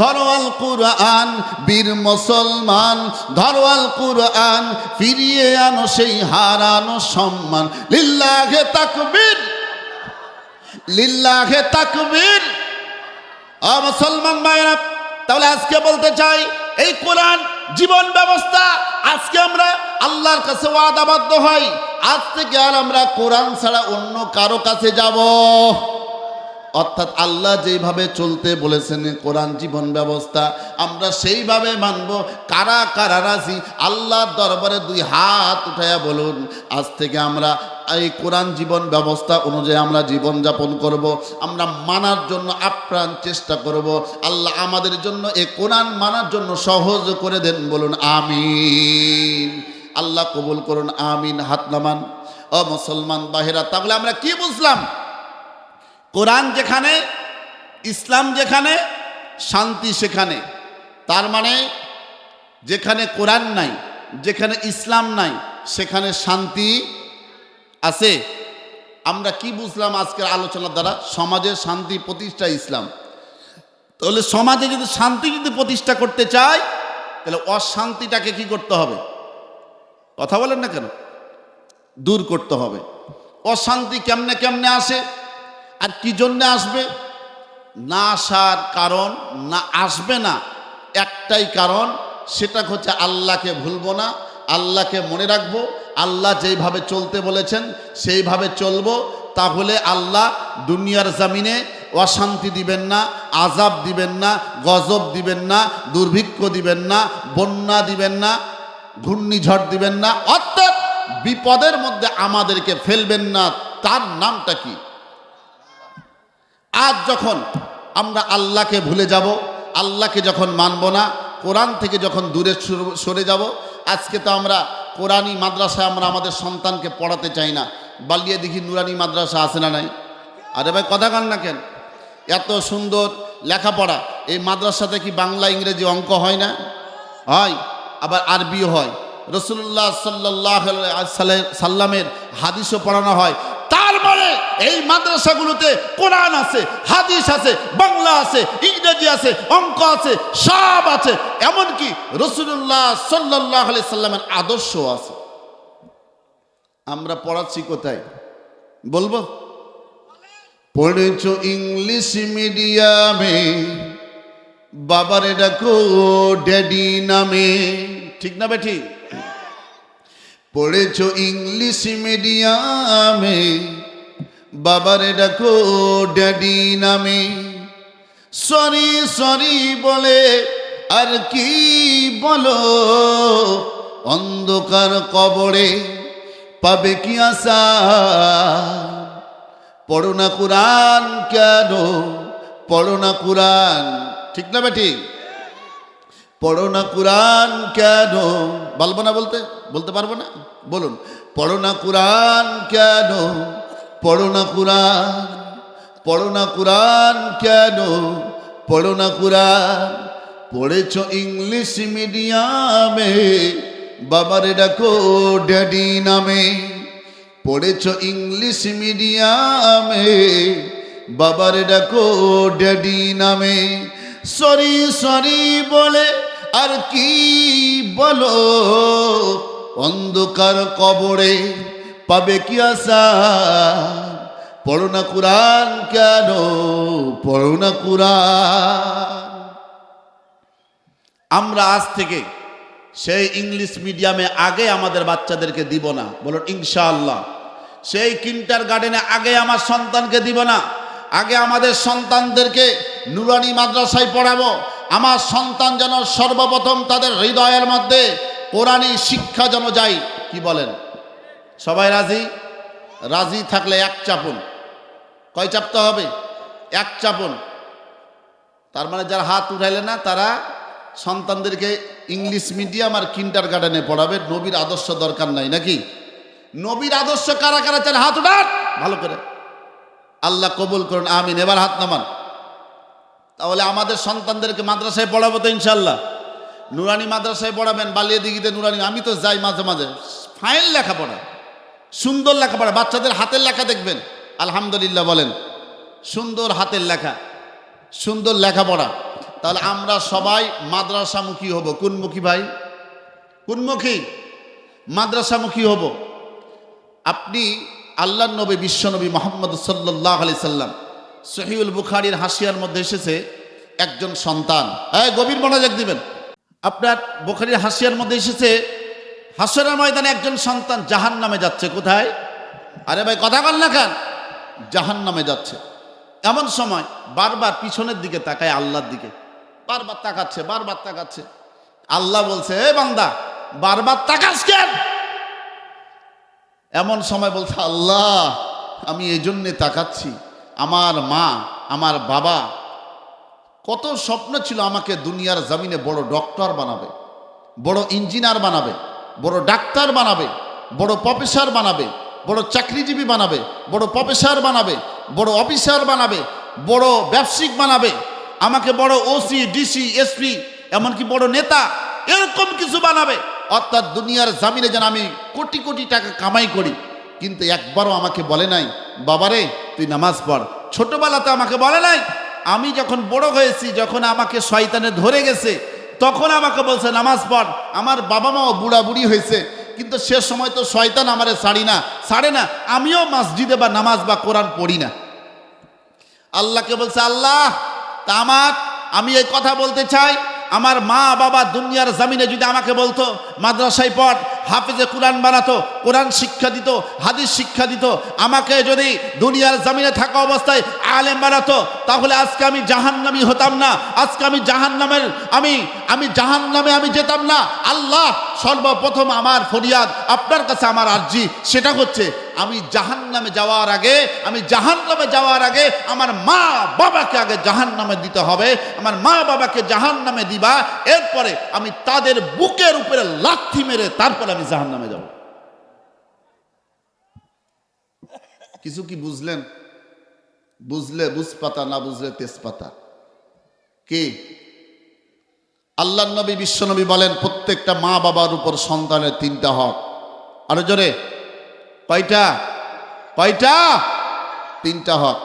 ধরো আল কুরআন, বীর মুসলমান ধরো আল কুরআন, ফিরিয়ে আনো সেই হারানো সম্মান। লিল্লাহে তাকবীর, লিল্লাহে তাকবীর। মুসলমান ভাইরা, তাহলে আজকে বলতে চাই এই কোরআন জীবন ব্যবস্থা। আজকে আমরা আল্লাহর কাছে ওয়াদাবদ্ধ হই, আজ থেকে আর আমরা কোরআন ছাড়া অন্য কারো কাছে যাব, অর্থাৎ আল্লাহ যেইভাবে চলতে বলেছেন কোরআন জীবন ব্যবস্থা, আমরা সেইভাবে মানব। কারা কারা রাজি আল্লাহর দরবারে দুই হাত উঠাইয়া বলুন, আজ থেকে আমরা এই কোরআন জীবন ব্যবস্থা অনুযায়ী আমরা জীবনযাপন করব, আমরা মানার জন্য আপ্রাণ চেষ্টা করব। আল্লাহ আমাদের জন্য এই কোরআন মানার জন্য সহজ করে দেন, বলুন আমিন। আল্লাহ কবুল করুন, আমিন। হাত নামান। ও মুসলমান বাহিরা, তাহলে আমরা কি বুঝলাম? কোরআন যেখানে, ইসলাম যেখানে, শান্তি সেখানে। তার মানে যেখানে কোরআন নাই, যেখানে ইসলাম নাই, সেখানে শান্তি আছে। আমরা কি বুঝলাম আজকের আলোচনার দ্বারা? সমাজের শান্তি প্রতিষ্ঠা ইসলাম। তাহলে সমাজে যদি শান্তি প্রতিষ্ঠা করতে চাই, তাহলে অশান্তিটাকে কি করতে হবে? কথা বলেন না কেন? দূর করতে হবে। অশান্তি কেমনে কেমনে আসে আর কি জন্যে আসবে? না আসার কারণ, না আসবে না একটাই কারণ, সেটা হচ্ছে আল্লাহকে ভুলবো না, আল্লাহকে মনে রাখবো, আল্লাহ যেইভাবে চলতে বলেছেন সেইভাবে চলবো। তাহলে আল্লাহ দুনিয়ার জমিনে অশান্তি দিবেন না, আযাব দিবেন না, গজব দিবেন না, দুর্ভিক্ষ দিবেন না, বন্যা দিবেন না, ঘূর্ণিঝড় দিবেন না, অর্থাৎ বিপদের মধ্যে আমাদেরকে ফেলবেন না। তার নামটা কি? আজ যখন আমরা আল্লাহকে ভুলে যাব, আল্লাহকে যখন মানব না, কোরআন থেকে যখন দূরে সরে যাব, আজকে তো আমরা কোরআনী মাদ্রাসায় আমরা আমাদের সন্তানকে পড়াতে চাই না। বালিয়ে দেখি নুরানি মাদ্রাসা আছে না নাই? আরে ভাই কথা কান না কেন? এত সুন্দর লেখাপড়া, এই মাদ্রাসাতে কি বাংলা ইংরেজি অঙ্ক হয় না? হয়, আবার আরবিও হয়। রাসূলুল্লাহ সাল্লাল্লাহু আলাইহি সাল্লামের হাদিসও পড়ানো হয়। তার মানে এই মাদ্রাসাগুলোতে কোরআন আছে, হাদিস আছে, বাংলা আছে, ইংরেজি আছে, অঙ্ক আছে, সব আছে। এমনকি রাসূলুল্লাহ সাল্লাল্লাহু আলাইহি সাল্লামের আদর্শ আছে। আমরা পড়াচ্ছি কোথায় বলবো? পড়েছো ইংলিশ মিডিয়ামে, বাবারে ডাকো ড্যাডি নামে, ঠিক না বেঠি? পড়েছো ইংলিশ মিডিয়ামে, বাবারে ডাকো ড্যাডি নামে। সরি সরি বলে আর কি বলো, অন্ধকার কবরে পাবে কি আশা। পড়ো না কোরআন কেন, পড়ো না কোরআন, ঠিক না বেঠি? পড়ো না কোরআন কেন, বলবো না? বলতে পারবো না? বলুন, পড়ো না কোরআন কেন, পড়ো না কোরআন, পড়ো না কোরআন কেন, পড়ো না কোরআন। পড়েছো ইংলিশ মিডিয়ামে, বাবারে ডাকো ড্যাডি নামে। পড়েছো ইংলিশ মিডিয়ামে, বাবারে ডাকো ড্যাডি নামে। সরি সরি বলে আর কি বলো, অন্ধকার কবরে পাবে কি আশা। পড়ো না কোরআন কেন, পড়ো না কোরআন। আমরা আজ থেকে সেই ইংলিশ মিডিয়ামে আগে আমাদের বাচ্চাদেরকে দিব না, বলুন ইনশাআল্লাহ। সেই কিন্ডারগার্টেনে আগে আমার সন্তানকে দিব না, আগে আমাদের সন্তানদেরকে নুরানি মাদ্রাসায় পড়াবো। আমার সন্তান যেন সর্বপ্রথম তাদের হৃদয়ের মধ্যে কোরআনী শিক্ষা যেন যায়। কি বলেন? সবাই রাজি? রাজি থাকলে এক চাপুন। কয় চাপতে হবে? এক চাপুন। তার মানে যারা হাত উঠাইলে না, তারা সন্তানদেরকে ইংলিশ মিডিয়াম আর কিন্ডারগার্টেনে পড়াবে। নবীর আদর্শ দরকার নাই নাকি? নবীর আদর্শ কারা কারা চান? হাত উঠান ভালো করে। আল্লাহ কবুল করুন, আমিন। এবার হাত নামান। তাহলে আমাদের সন্তানদেরকে মাদ্রাসায় পড়াবো তো ইনশাল্লাহ। নুরানি মাদ্রাসায় পড়াবেন, বালিয়ে দিঘিতে নুরানি। আমি তো যাই মাঝে মাঝে, ফাইন লেখাপড়া, সুন্দর লেখাপড়া। বাচ্চাদের হাতের লেখা দেখবেন, আলহামদুলিল্লাহ বলেন, সুন্দর হাতের লেখা, সুন্দর লেখাপড়া। তাহলে আমরা সবাই মাদ্রাসামুখী হব। কোনমুখী ভাই? কোনমুখী? মাদ্রাসামুখী হব। আপনি আল্লাহর নবী বিশ্বনবী মুহাম্মদ সাল্লাল্লাহু আলাইহি সাল্লাম, সহিহুল বুখারীর হাসিয়ার মধ্যে এসেছে একজন সন্তান, গভীর মনোযোগ দিবেন। আপনার বুখারীর হাসিয়ার মধ্যে এসেছে হাসরের ময়দানে একজন সন্তান জাহান্নামে যাচ্ছে। কোথায়? আরে ভাই কথা বল না কেন? জাহান্নামে যাচ্ছে। এমন সময় বারবার পিছনের দিকে তাকায়, আল্লাহর দিকে বারবার তাকাচ্ছে, বারবার তাকাচ্ছে। আল্লাহ বলছে, এ বান্দা বারবার তাকাস কেন? এমন সময় বলছে, আল্লাহ আমি এই জন্যে তাকাচ্ছি, আমার মা আমার বাবা কত স্বপ্ন ছিল আমাকে দুনিয়ার জমিনে বড় ডক্টর বানাবে, বড় ইঞ্জিনিয়ার বানাবে, বড় ডাক্তার বানাবে, বড় প্রফেসর বানাবে, বড় চাকরিজীবী বানাবে, বড় প্রফেসর বানাবে, বড় অফিসার বানাবে, বড় ব্যবসায়িক বানাবে, আমাকে বড় ওসি ডিসি এসপি এমনকি বড় নেতা এরকম কিছু বানাবে। অর্থাৎ দুনিয়ার জমিনে যেন আমি কোটি কোটি টাকা কামাই করি। কিন্তু একবারও আমাকে বলে নাই, বাবারে তুই নামাজ পড়। ছোটবেলাতে আমাকে বলে নাই। আমি যখন বড় হয়েছি, যখন আমাকে শয়তানে ধরে গেছে, তখন আমাকে বলছে নামাজ পড়। আমার বাবা মাও বুড়া বুড়ি হয়েছে, কিন্তু সে সময় তো শয়তান আমারে ছাড়ে না। আমিও মসজিদে বা নামাজ বা কোরআন পড়ি না। আল্লাহকে বলছে, আল্লাহ তামাক আমি এই কথা বলতে চাই, আমার মা বাবা দুনিয়ার জমিনে যদি আমাকে বলতো মাদ্রাসায় পড়, হাফেজে কোরআন বানাতো, কোরআন শিক্ষা দিত, হাদিস শিক্ষা দিত, আমাকে যদি দুনিয়ার জমিনে থাকা অবস্থায় আলেম বানাতো, তাহলে আজকে আমি জাহান্নামী হতাম না, আজকে আমি জাহান্নামের আমি জাহান্নামে আমি যেতাম না। আল্লাহ সর্বপ্রথম আমার ফরিয়াদ আপনার কাছে, আমার আরজি সেটা হচ্ছে আমি জাহান্নামে যাওয়ার আগে আমার মা বাবাকে আগে জাহান্নামে দিতে হবে। আমার মা বাবাকে জাহান্নামে দিবা, এরপরে আমি তাদের বুকের উপরে লাথি মেরে তারপরে আমি জাহান্নামে যাব। কিছু কি বুঝলেন? বুঝলে বুঝপাতা, না বুঝলে তেজপাতা। কি আল্লাহর নবী বিশ্বনবী বলেন, প্রত্যেকটা মা বাবার উপর সন্তানের 3টা হক। আরো জোরে, কয়টা? 3টা হক।